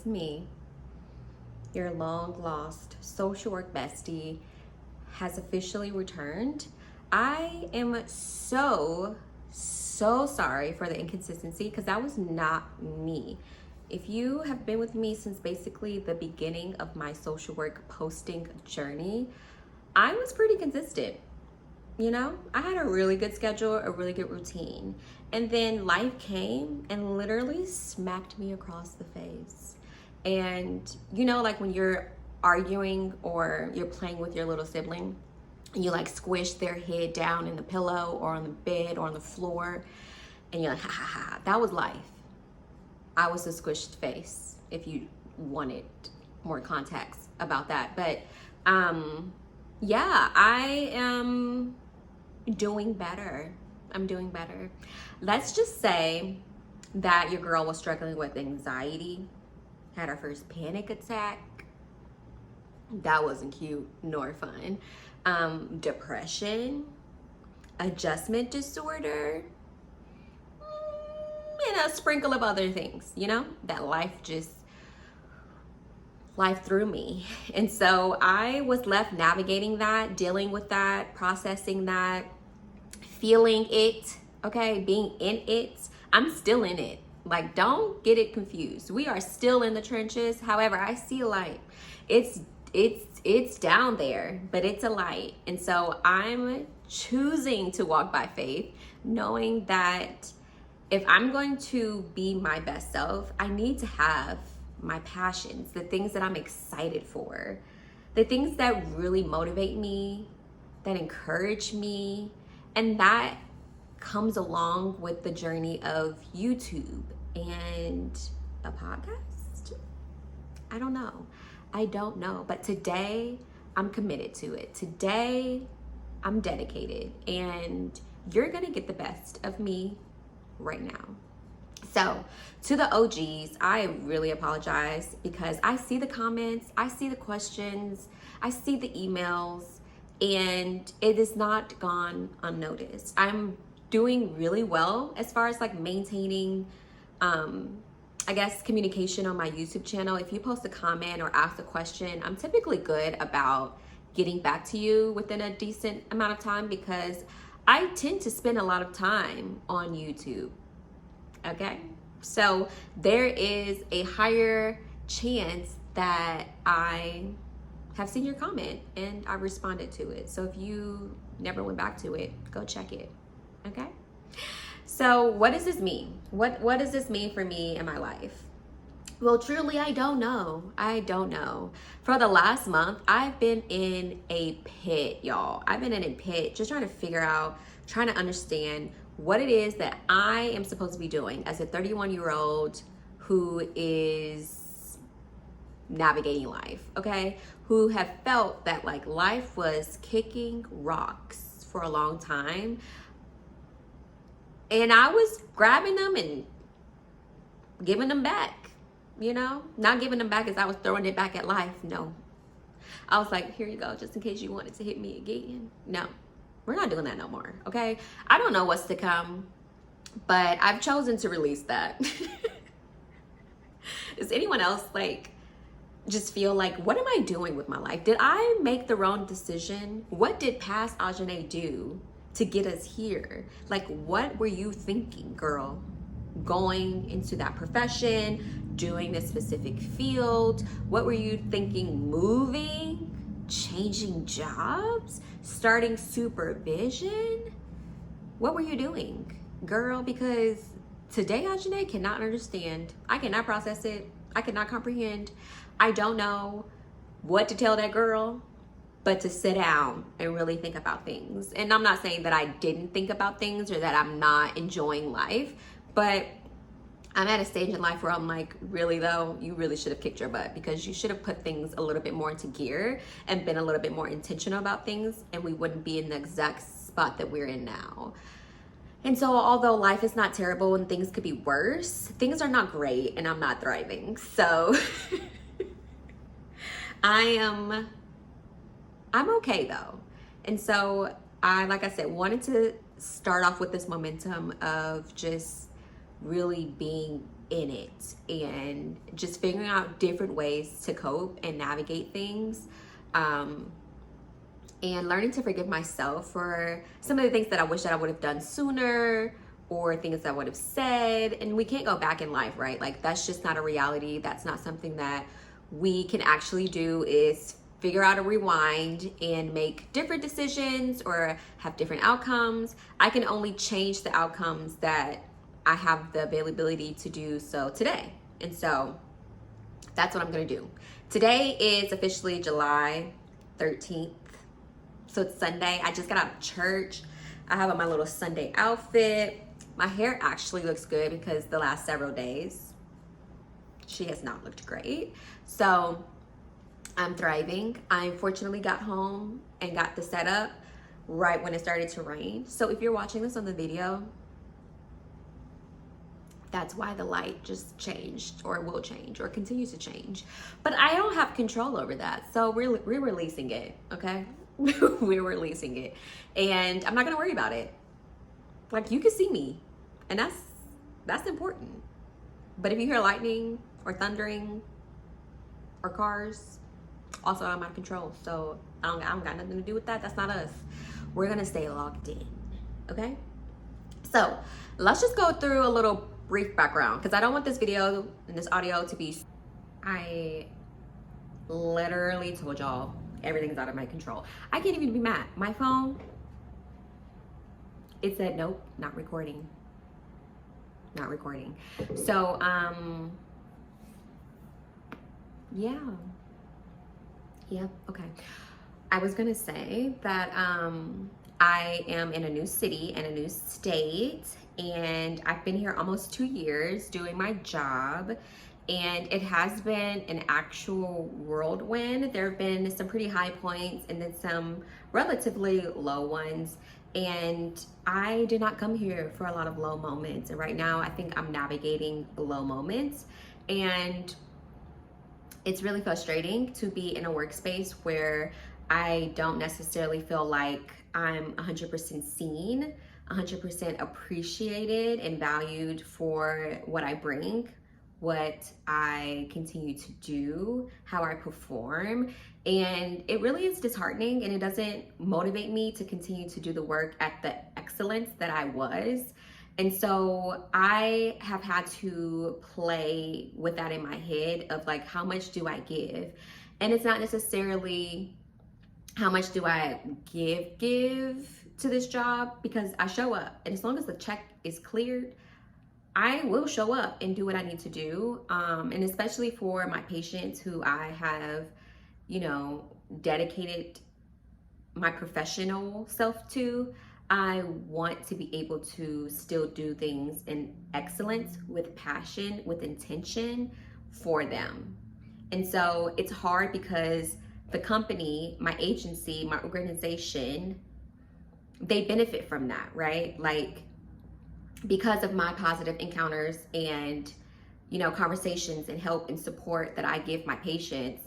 me, your long lost social work bestie, has officially returned. I am so sorry for the inconsistency because that was not me. If you have been with me since basically the beginning of my social work posting journey, I was pretty consistent. You know, I had a really good schedule, a really good routine. And then life came and literally smacked me across the face. And you know, like when you're arguing or you're playing with your little sibling, and you like squish their head down in the pillow or on the bed or on the floor, and you're like, ha ha ha, that was life. I was a squished face, if you wanted more context about that. But yeah, I am doing better. I'm doing better. Let's just say that your girl was struggling with anxiety, had her first panic attack. That wasn't cute nor fun. Depression, adjustment disorder, and a sprinkle of other things, you know, that life threw me. And so I was left navigating that, dealing with that, processing that, feeling it, okay, being in it. I'm still in it. Like, don't get it confused. We are still in the trenches. However, I see a light. It's down there, but it's a light. And so I'm choosing to walk by faith, knowing that if I'm going to be my best self, I need to have my passions, the things that I'm excited for, the things that really motivate me, that encourage me. And that comes along with the journey of YouTube and a podcast. I don't know. But today I'm committed to it. Today I'm dedicated, and you're gonna get the best of me right now. So to the OGs, I really apologize because I see the comments, I see the questions, I see the emails, and it is not gone unnoticed. I'm doing really well as far as like maintaining I guess communication on my YouTube channel. If you post a comment or ask a question, I'm typically good about getting back to you within a decent amount of time because I tend to spend a lot of time on YouTube. Okay, so there is a higher chance that I have seen your comment and I responded to it. So if you never went back to it, go check it. Okay, so what does this mean? What does this mean for me in my life? Well, truly, I don't know. For the last month, I've been in a pit, y'all. I've been in a pit just trying to figure out, trying to understand what it is that I am supposed to be doing as a 31-year-old who is navigating life, okay? Who have felt that like life was kicking rocks for a long time. And I was grabbing them and giving them back, you know? Not giving them back as I was throwing it back at life, no. I was like, here you go, just in case you wanted to hit me again. No. We're not doing that no more, okay? I don't know what's to come, but I've chosen to release that. Does anyone else like just feel like, what am I doing with my life? Did I make the wrong decision? What did past Ajane do to get us here? Like, what were you thinking, girl? Going into that profession, doing this specific field? What were you thinking, moving? Changing jobs, starting supervision? What were you doing, girl? Because today, Ajane cannot understand. I cannot process it. I cannot comprehend. I don't know what to tell that girl, but to sit down and really think about things. And I'm not saying that I didn't think about things or that I'm not enjoying life, but I'm at a stage in life where I'm like, really though, you really should have kicked your butt because you should have put things a little bit more into gear and been a little bit more intentional about things, and we wouldn't be in the exact spot that we're in now. And so although life is not terrible and things could be worse, things are not great and I'm not thriving. So I'm okay though. And so I, like I said, wanted to start off with this momentum of just really being in it and just figuring out different ways to cope and navigate things. And learning to forgive myself for some of the things that I wish that I would have done sooner, or things that I would have said. And we can't go back in life, right? Like, that's just not a reality. That's not something that we can actually do, is figure out a rewind and make different decisions or have different outcomes. I can only change the outcomes that I have the availability to do so today. And so that's what I'm gonna do. Today is officially July 13th. So it's Sunday. I just got out of church. I have on my little Sunday outfit. My hair actually looks good because the last several days, she has not looked great. So I'm thriving. I unfortunately got home and got the setup right when it started to rain. So if you're watching this on the video, that's why the light just changed, or will change, or continues to change. But I don't have control over that. So we're releasing it, okay? We're releasing it. And I'm not gonna worry about it. Like, you can see me, and that's important. But if you hear lightning or thundering or cars, also I'm out of control. So I don't got nothing to do with that. That's not us. We're gonna stay locked in, okay? So let's just go through a little brief background, because I don't want this video and this audio to be, I literally told y'all everything's out of my control. I can't even be mad. My phone, it said, nope, not recording. Not recording. So, yeah. Yep, okay. I was gonna say that I am in a new city and a new state, and I've been here almost 2 years doing my job. And it has been an actual whirlwind. There have been some pretty high points and then some relatively low ones. And I did not come here for a lot of low moments. And right now, I think I'm navigating low moments. And it's really frustrating to be in a workspace where I don't necessarily feel like I'm 100% seen, 100% appreciated and valued for what I bring, what I continue to do, how I perform. And it really is disheartening, and it doesn't motivate me to continue to do the work at the excellence that I was. And so I have had to play with that in my head of like, how much do I give? And it's not necessarily how much do I give to this job, because I show up, and as long as the check is cleared, I will show up and do what I need to do. And especially for my patients who I have, you know, dedicated my professional self to, I want to be able to still do things in excellence, with passion, with intention for them. And so it's hard because the company, my agency, my organization, they benefit from that, right? Like, because of my positive encounters and, you know, conversations and help and support that I give my patients,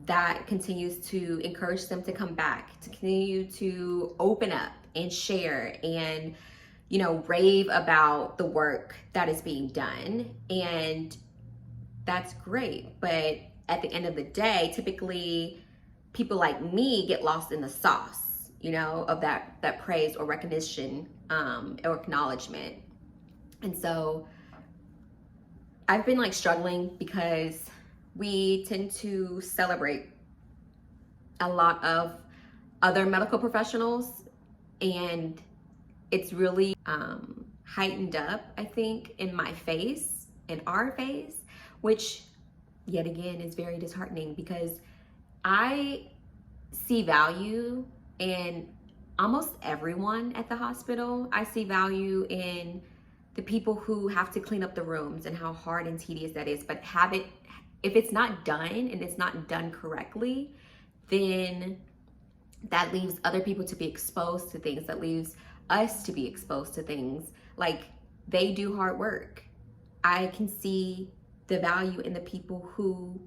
that continues to encourage them to come back, to continue to open up and share and, you know, rave about the work that is being done. And that's great. But at the end of the day, typically people like me get lost in the sauce, you know, of that praise or recognition or acknowledgement. And so I've been like struggling because we tend to celebrate a lot of other medical professionals, and it's really heightened up, I think, in my face, in our face, which yet again is very disheartening, because I see value in almost everyone at the hospital. I see value in the people who have to clean up the rooms and how hard and tedious that is. But if it's not done and it's not done correctly, then that leaves other people to be exposed to things, that leaves us to be exposed to things. Like, they do hard work. I can see the value in the people who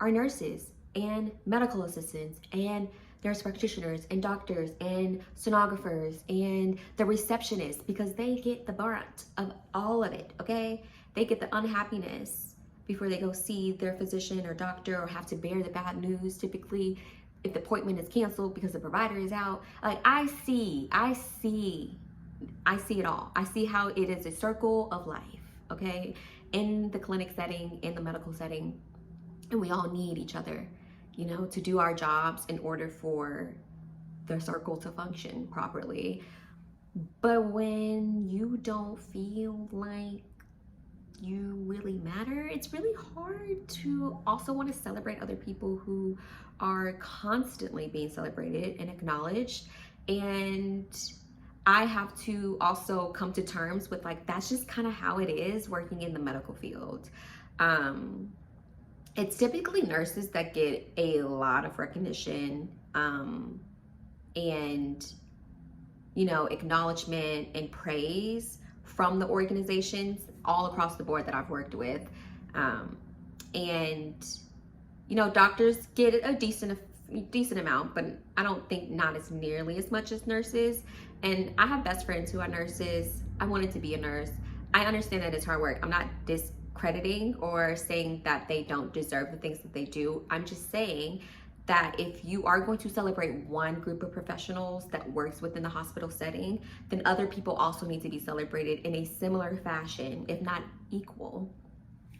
are nurses and medical assistants and nurse practitioners and doctors and sonographers and the receptionists, because they get the brunt of all of it, okay? They get the unhappiness before they go see their physician or doctor, or have to bear the bad news typically if the appointment is canceled because the provider is out. Like, I see it all. I see how it is a circle of life, okay? In the clinic setting, in the medical setting, and we all need each other, you know, to do our jobs in order for the circle to function properly. But when you don't feel like you really matter, it's really hard to also want to celebrate other people who are constantly being celebrated and acknowledged. And I have to also come to terms with, like, that's just kind of how it is working in the medical field. It's typically nurses that get a lot of recognition, and, you know, acknowledgement and praise from the organizations all across the board that I've worked with. And, you know, doctors get a decent amount, but I don't think not as nearly as much as nurses. And I have best friends who are nurses. I wanted to be a nurse. I understand that it's hard work. I'm not discrediting or saying that they don't deserve the things that they do. I'm just saying that if you are going to celebrate one group of professionals that works within the hospital setting, then other people also need to be celebrated in a similar fashion, if not equal.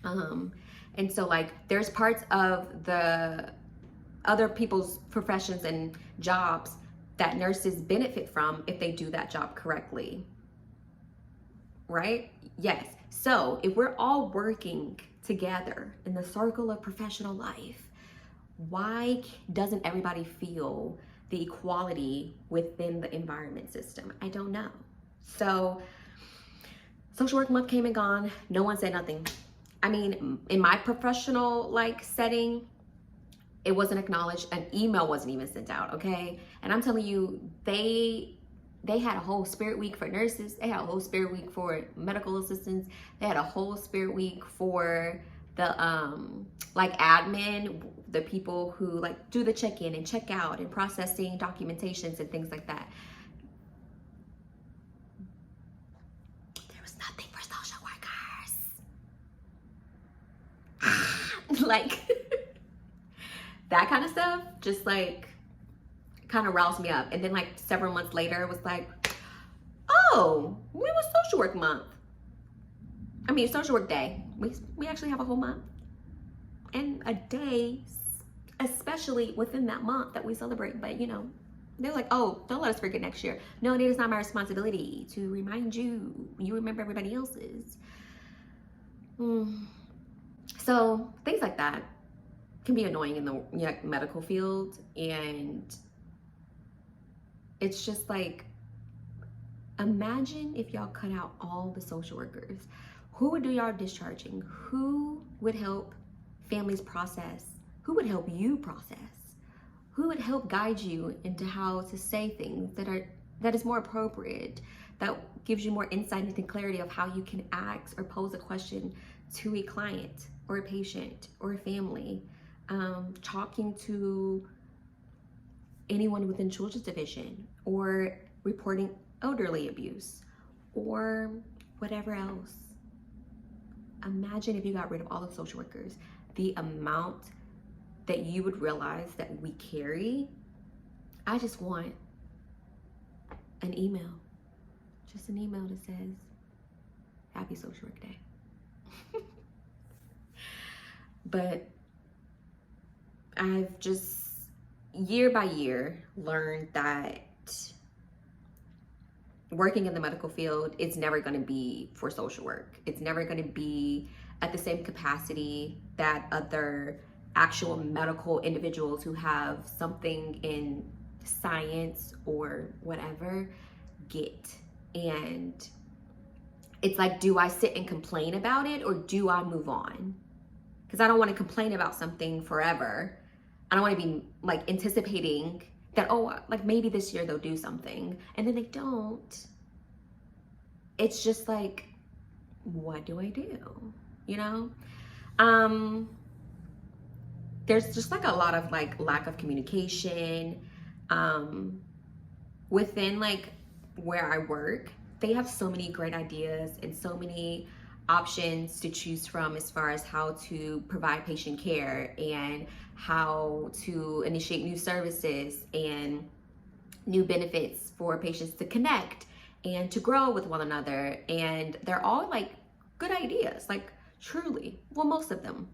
And so, like, there's parts of the other people's professions and jobs that nurses benefit from if they do that job correctly, right? Yes. So if we're all working together in the circle of professional life, why doesn't everybody feel the equality within the environment system? I don't know. So social work month came and gone. No one said nothing. I mean, in my professional setting, it wasn't acknowledged. An email wasn't even sent out, okay? And I'm telling you, they had a whole spirit week for nurses. They had a whole spirit week for medical assistants. They had a whole spirit week for the admin, the people who do the check-in and check out and processing documentations and things like that. There was nothing for social workers. That kind of stuff just kind of roused me up. And then several months later, it was like, oh, when was social work month? I mean, social work day. We actually have a whole month and a day, especially within that month that we celebrate. But you know, they're like, oh, don't let us forget next year. No, it is not my responsibility to remind you. You remember everybody else's. So things like that can be annoying in the medical field. And it's just imagine if y'all cut out all the social workers. Who would do y'all discharging? Who would help families process? Who would help you process? Who would help guide you into how to say things that is more appropriate, that gives you more insight into clarity of how you can ask or pose a question to a client or a patient or a family, talking to anyone within children's division, or reporting elderly abuse, or whatever else. Imagine if you got rid of all the social workers, the amount that you would realize that we carry. I just want an email, just an email that says, happy social work day. But I've just, year by year, learned that working in the medical field, it's never going to be for social work. It's never going to be at the same capacity that other actual medical individuals who have something in science or whatever get. And it's like, do I sit and complain about it, or do I move on? Because I don't want to complain about something forever. I don't want to be anticipating that, oh, maybe this year they'll do something, and then they don't. It's just what do I do? You know? There's just a lot of lack of communication within where I work. They have so many great ideas and so many options to choose from as far as how to provide patient care and how to initiate new services and new benefits for patients to connect and to grow with one another. And they're all like good ideas, like truly, well, most of them.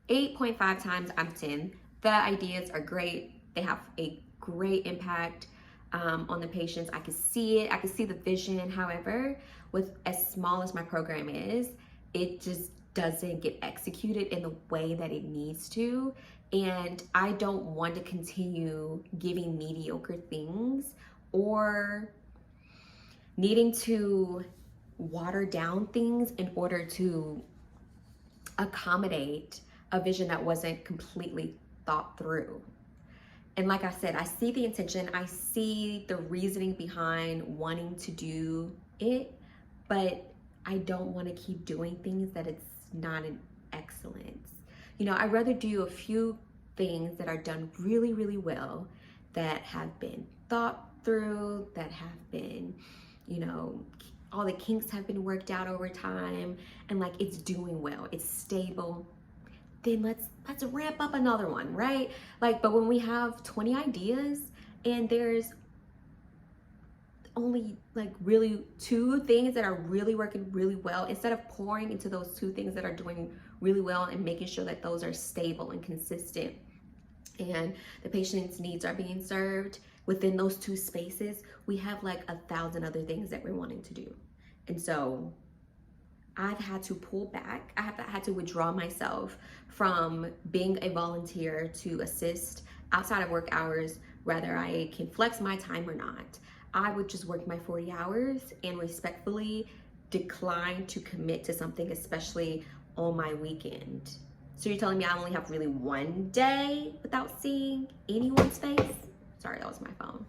8.5 times out of 10, the ideas are great. They have a great impact on the patients. I can see it, I can see the vision. However, with as small as my program is, it just doesn't get executed in the way that it needs to. And I don't want to continue giving mediocre things or needing to water down things in order to accommodate a vision that wasn't completely thought through. And like I said, I see the intention, I see the reasoning behind wanting to do it, but I don't want to keep doing things that it's not an excellence. You know, I'd rather do a few things that are done really, really well, that have been thought through, that have been, you know, all the kinks have been worked out over time, and like it's doing well, it's stable. Then let's ramp up another one, right? Like, but when we have 20 ideas and there's only like really 2 things that are really working really well, instead of pouring into those 2 things that are doing really well and making sure that those are stable and consistent and the patient's needs are being served within those 2 spaces, we have like 1,000 other things that we're wanting to do. And so I've had to pull back. I have had to withdraw myself from being a volunteer to assist outside of work hours, whether I can flex my time or not. I would just work my 40 hours and respectfully decline to commit to something, especially on my weekend. So you're telling me I only have really 1 day without seeing anyone's face? Sorry, that was my phone.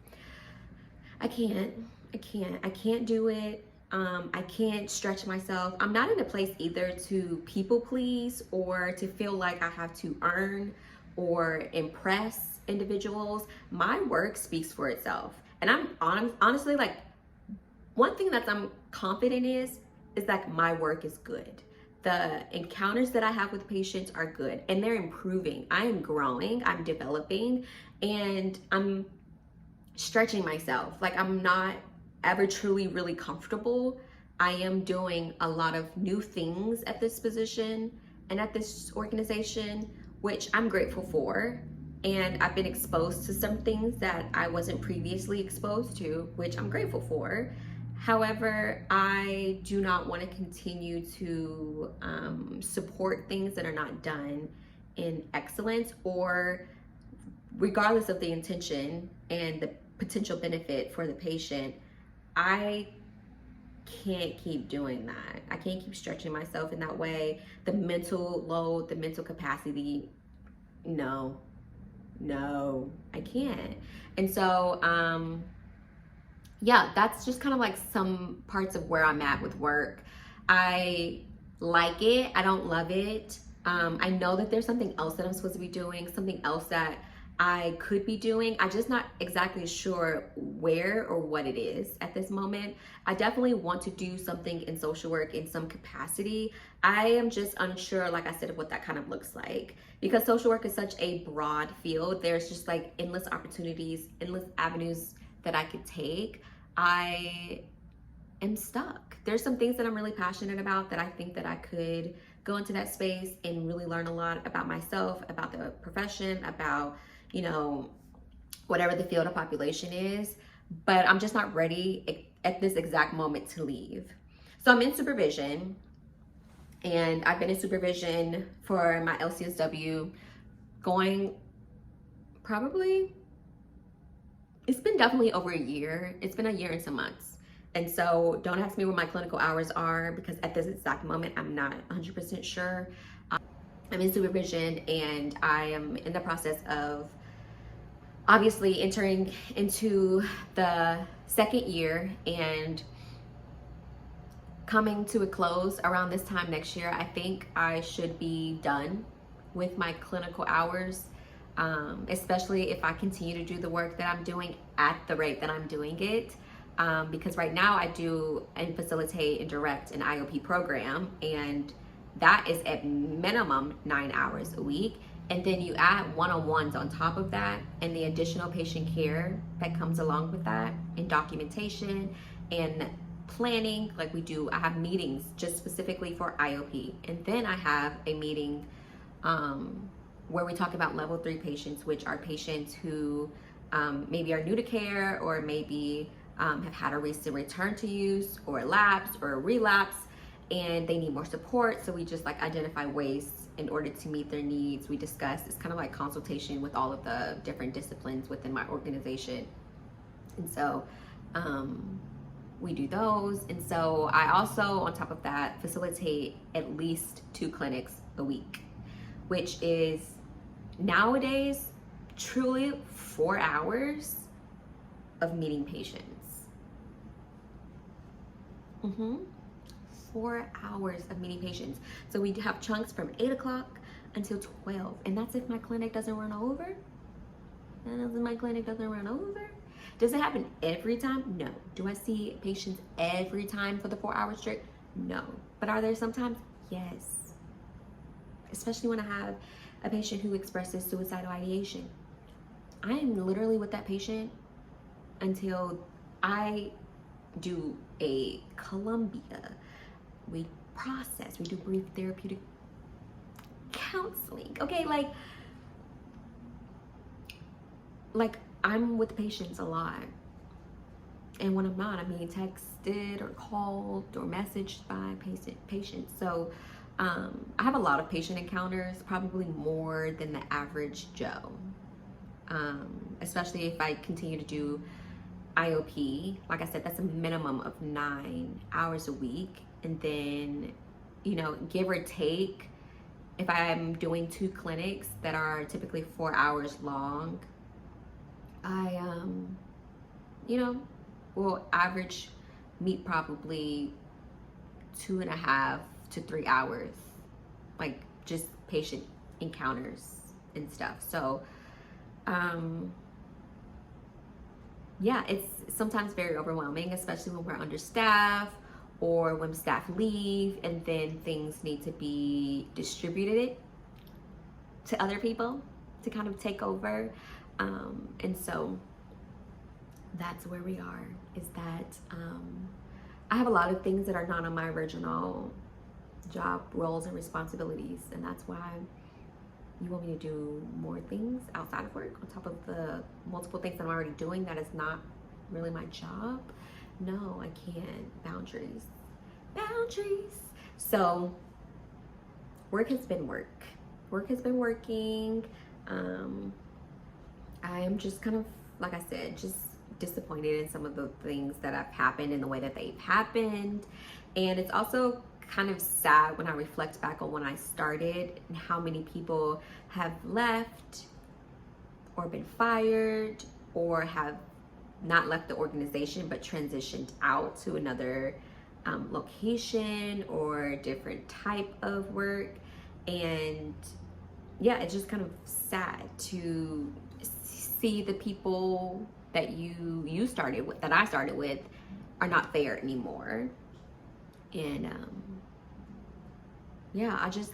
I can't do it. I can't stretch myself. I'm not in a place either to people please or to feel like I have to earn or impress individuals. My work speaks for itself. And I'm honestly, like, one thing that I'm confident is that my work is good. The encounters that I have with patients are good and they're improving. I am growing, I'm developing, and I'm stretching myself. Like, I'm not ever truly really comfortable. I am doing a lot of new things at this position and at this organization, which I'm grateful for. And I've been exposed to some things that I wasn't previously exposed to, which I'm grateful for. However, I do not want to continue to support things that are not done in excellence, or regardless of the intention and the potential benefit for the patient. I can't keep doing that. I can't keep stretching myself in that way. The mental load, the mental capacity, no, I can't. And so, yeah, that's just kind of like some parts of where I'm at with work. I like it, I don't love it. I know that there's something else that I'm supposed to be doing, something else that I could be doing. I'm just not exactly sure where or what it is at this moment. I definitely want to do something in social work in some capacity. I am just unsure, like I said, of what that kind of looks like, because social work is such a broad field. There's just like endless opportunities, endless avenues that I could take. I am stuck. There's some things that I'm really passionate about that I think that I could go into that space and really learn a lot about myself, about the profession, about, you know, whatever the field of population is, but I'm just not ready at this exact moment to leave. So I'm in supervision, and I've been in supervision for my LCSW going probably, it's been definitely over a year. It's been a year and some months. And so don't ask me what my clinical hours are, because at this exact moment, I'm not 100% sure. I'm in supervision, and I am in the process of obviously entering into the 2nd year and coming to a close around this time next year. I think I should be done with my clinical hours, especially if I continue to do the work that I'm doing at the rate that I'm doing it. because right now I do and facilitate and direct an IOP program, and that is at minimum 9 hours a week. And then you add one-on-ones on top of that, and the additional patient care that comes along with that, and documentation and planning. Like I have meetings just specifically for IOP, and then I have a meeting where we talk about level 3 patients, which are patients who maybe are new to care, or maybe have had a recent return to use, or a lapse or a relapse, and they need more support. So we just like identify ways in order to meet their needs. We discuss, it's kind of like consultation with all of the different disciplines within my organization. And so we do those. And so I also, on top of that, facilitate at least 2 clinics a week, which is nowadays truly 4 hours of meeting patients. 4 hours of meeting patients. So we have chunks from 8 o'clock until 12. And that's if my clinic doesn't run over. Does it happen every time? No. Do I see patients every time for the 4 hours straight? No. But are there sometimes? Yes. Especially when I have a patient who expresses suicidal ideation. I am literally with that patient until I do a Columbia. We process, we do brief therapeutic counseling. Okay, like I'm with patients a lot. And when I'm not, I'm being texted or called or messaged by patients. So I have a lot of patient encounters, probably more than the average Joe. Especially if I continue to do IOP. Like I said, that's a minimum of 9 hours a week. And then, give or take, if I'm doing 2 clinics that are typically 4 hours long, I, will average meet probably 2.5 to 3 hours, like just patient encounters and stuff. So, yeah, it's sometimes very overwhelming, especially when we're understaffed or when staff leave and then things need to be distributed to other people to kind of take over. And so that's where we are, is that I have a lot of things that are not on my original job roles and responsibilities, and that's why you want me to do more things outside of work on top of the multiple things that I'm already doing that is not really my job. No, I can't. Boundaries. So work has been work. Work has been working. I am just kind of, like I said, just disappointed in some of the things that have happened and the way that they've happened. And it's also kind of sad when I reflect back on when I started and how many people have left or been fired or have not left the organization but transitioned out to another location or different type of work. And yeah, it's just kind of sad to see the people that you started with, that I started with, are not there anymore. And yeah, I just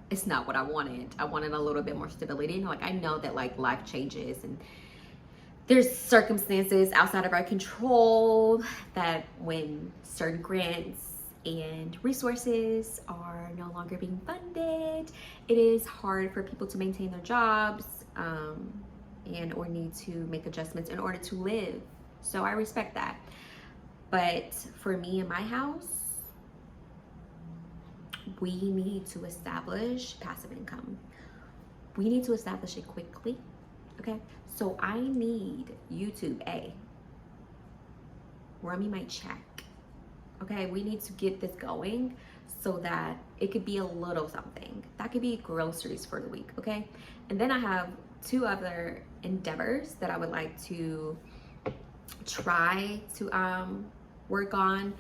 it's not what I wanted. I wanted a little bit more stability. And I know that life changes and there's circumstances outside of our control, that when certain grants and resources are no longer being funded, it is hard for people to maintain their jobs and or need to make adjustments in order to live. So I respect that. But for me and my house, we need to establish passive income. We need to establish it quickly, okay? So I need you to, run me my check, okay? We need to get this going so that it could be a little something. That could be groceries for the week, okay? And then I have 2 other endeavors that I would like to try to work on.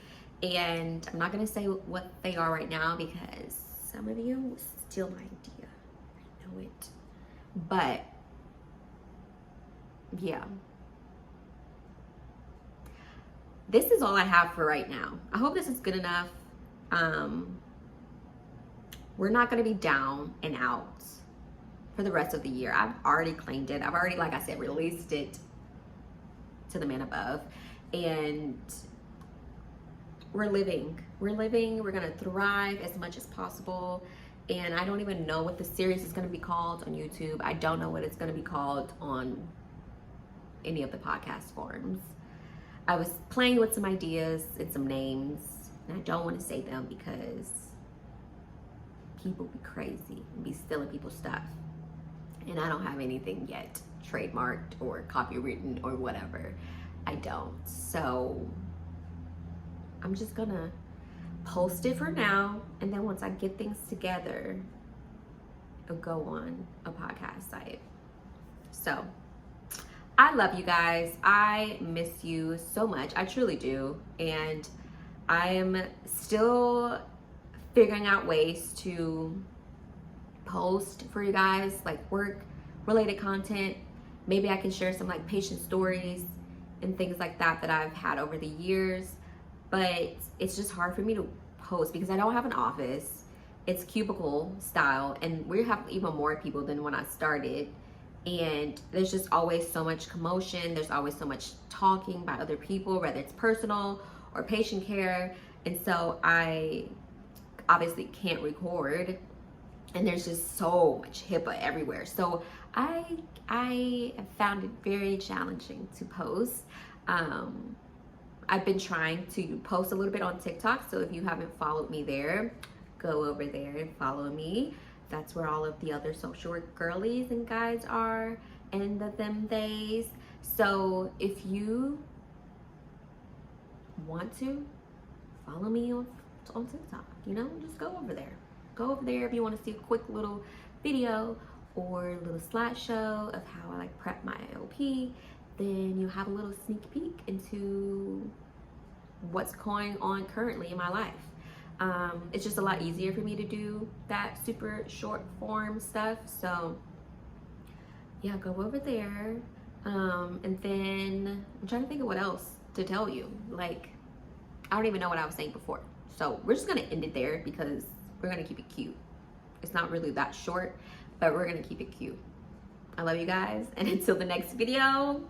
And I'm not gonna say what they are right now because some of you will steal my idea. I know it. But yeah, this is all I have for right now. I hope this is good enough. We're not going to be down and out for the rest of the year. I've already claimed it. I've already, like I said, released it to the man above. And we're living. We're going to thrive as much as possible. And I don't even know what the series is going to be called on YouTube. I don't know what it's going to be called on any of the podcast forms. I was playing with some ideas and some names, and I don't want to say them because people be crazy and be stealing people's stuff. And I don't have anything yet trademarked or copywritten or whatever. I don't. So I'm just gonna post it for now, and then once I get things together, it'll go on a podcast site. So I love you guys. I miss you so much. I truly do. And I am still figuring out ways to post for you guys, like work related content. Maybe I can share some like patient stories and things like that I've had over the years. But it's just hard for me to post because I don't have an office. It's cubicle style, and we have even more people than when I started. And there's just always so much commotion. There's always so much talking by other people, whether it's personal or patient care. And so I obviously can't record, and there's just so much HIPAA everywhere. So I have found it very challenging to post. I've been trying to post a little bit on TikTok. So if you haven't followed me there, go over there and follow me. That's where all of the other social work girlies and guys are, and them days. So if you want to follow me on TikTok, you know, just go over there. Go over there if you want to see a quick little video or a little slideshow of how I like prep my IOP. Then you'll have a little sneak peek into what's going on currently in my life. It's just a lot easier for me to do that super short form stuff. So yeah, go over there. And then I'm trying to think of what else to tell you. Like, I don't even know what I was saying before. So we're just gonna end it there because we're gonna keep it cute. It's not really that short, but we're gonna keep it cute. I love you guys, and until the next video,